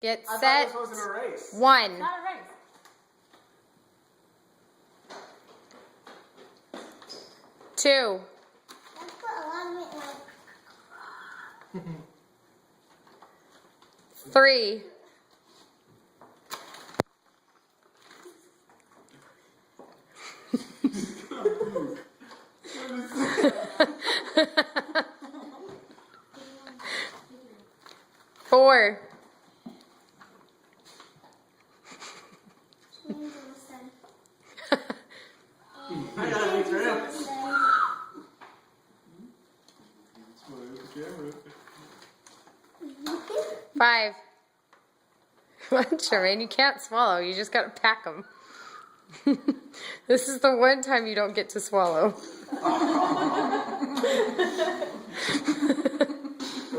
Get I set. thought this wasn't a race. 1. Not a race. 2. Let's put a lot of it like. 3. 4. I gotta make real. 5. Come on, Charmaine, you can't swallow. You just gotta pack them. This is the one time you don't get to swallow. I'm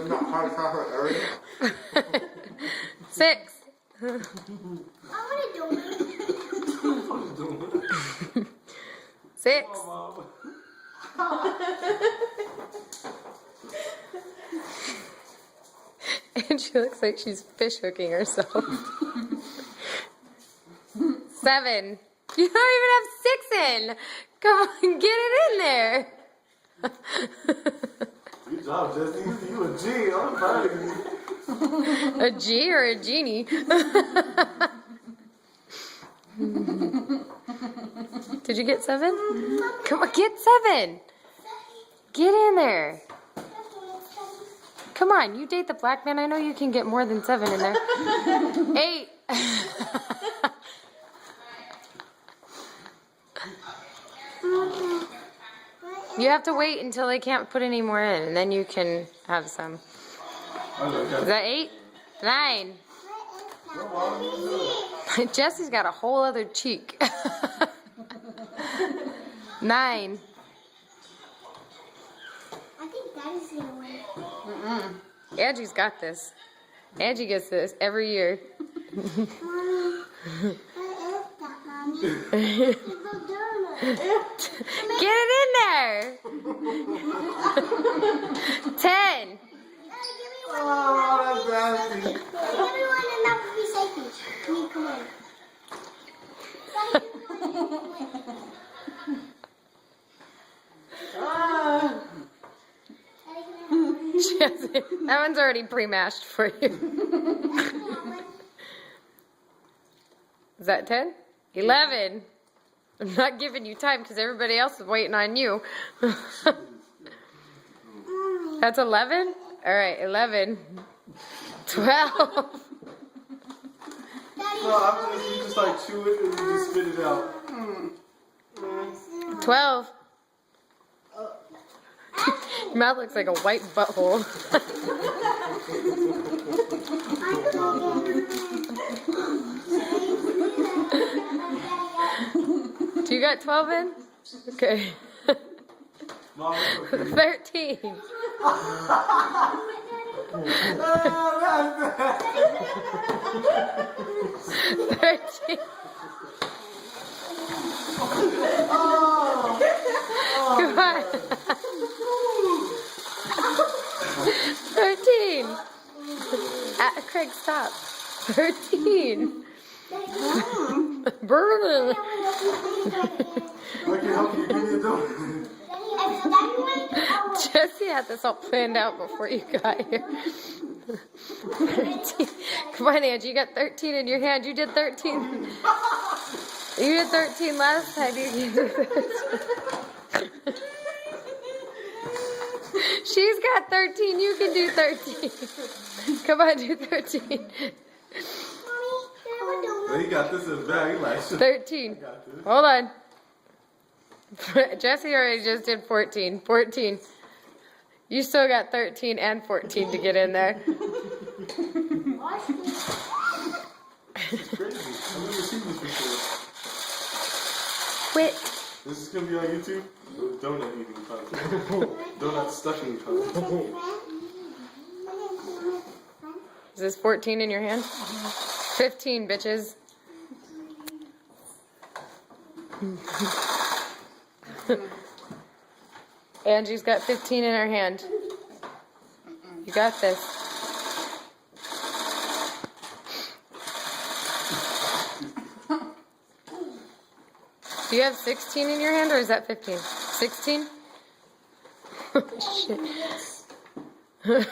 not hard chocolate area. 6. I want to do it. 6. And she looks like she's fish hooking herself. 7. You don't even have 6 in. Come on, get it in there. Good job, Jesse. You a G. I'm proud of you. A G or a genie? Did you get 7? Come on, get 7. Get in there. Come on, you date the black man. I know you can get more than 7 in there. 8. You have to wait until they can't put any more in, and then you can have some. Is that 8? 9. Jesse's got a whole other cheek. 9. I think Daddy's gonna win. Angie's got this. Angie gets this every year. Mommy, what is that, Mommy? It's a donut. Get it in there. 10. Daddy, give me one. Oh, that's nasty. Give me one and that would be safety. Come on. Daddy, give me one. Jesse, that one's already pre-mashed for you. Is that 10? 11. I'm not giving you time because everybody else is waiting on you. That's 11? All right, 11. 12. No, after this, you just like chew it and you just spit it out. 12. Your mouth looks like a white butthole. Do you got 12 in? Okay. Mom, 13. 13. Come on. 13. Craig, stop. 13. Burn. I can help you. Give me a donut. Jesse had this all planned out before you got here. 13. Come on, Angie. You got 13 in your hand. You did 13. You did 13 last time. You can do 13. She's got 13. You can do 13. Come on, do 13. Well, he got this in the bag. He like, shit. 13. Got this. Hold on. Jesse already just did 14. 14. You still got 13 and 14 to get in there. This is crazy. I've never seen this before. Quit. This is gonna be on YouTube. Donut eating content. Donut stuffing content. Is this 14 in your hand? 15, bitches. Angie's got 15 in her hand. You got this. Do you have 16 in your hand or is that 15? 16? Oh, shit. Daddy, that's 3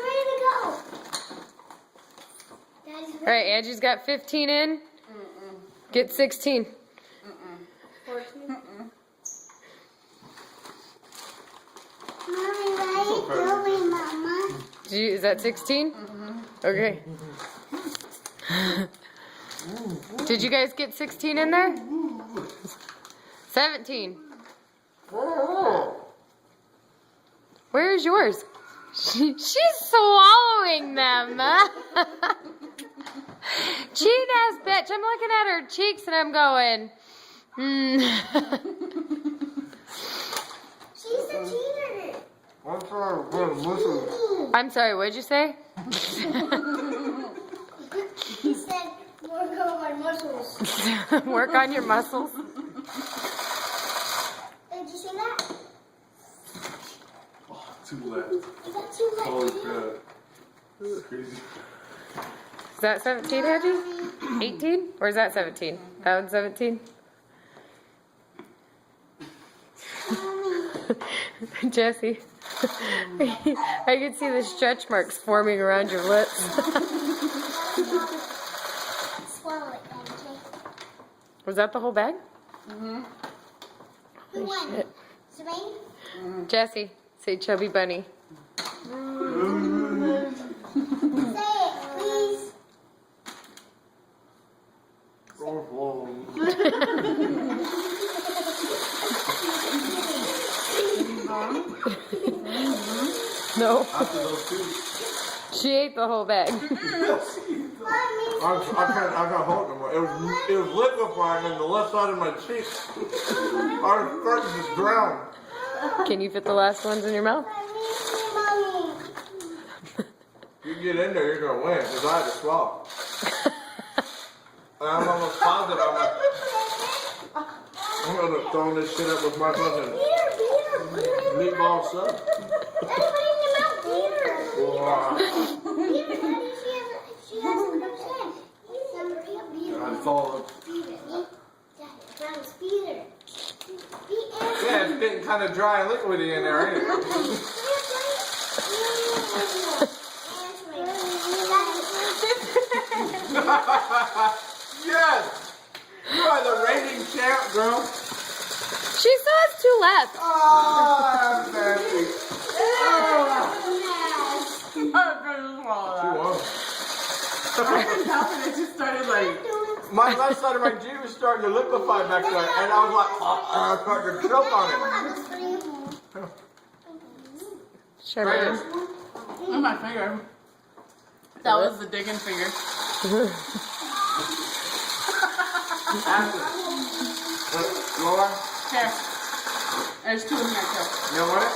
to go. Daddy's All right, Angie's got 15 in. Get 16. 14. Mommy, what are you doing, Mama? Is that 16? Okay. Did you guys get 16 in there? 17. Where's yours? She's swallowing them. Cheat ass bitch. I'm looking at her cheeks and I'm going, She's a cheater. I'm trying to put muscles. I'm sorry, what'd you say? He said, work on my muscles. Work on your muscles. Did you see that? Oh, 2 left. Is that too late? Holy crap. This is crazy. Is that 17, Angie? 18? Or is that 17? That one's 17? Jesse, I can see the stretch marks forming around your lips. Swallow it, Angie. Was that the whole bag? Who Holy won? shit. Zebane? Jesse, say chubby bunny. Say it, please. No, After those 2. she ate the whole bag. Mommy. I got hold of it. It was liquefying in the left side of my cheek. I was starting to drown. Can you fit the last ones in your mouth? Mommy. You get in there, you're gonna win, because I had to swallow. And I'm almost positive I'm gonna throw this shit up with my fucking meatball sub. Daddy, put it in your mouth, Peter. Wow. Peter, Daddy, she has 100%. I fall up. Peter. Yeah, it's getting kind of dry and liquidy in there, ain't it? Yes! You are the reigning champ, girl. She still has 2 left. Oh, I'm nasty. I couldn't help it. It just started like. My left side of my G was starting to liquefy back there, and I was like, I was starting to choke on it. Sure, Right man. here. Oh, my finger. That was the digging finger. After. Laura, Here. There's 2 in here, too. you want it?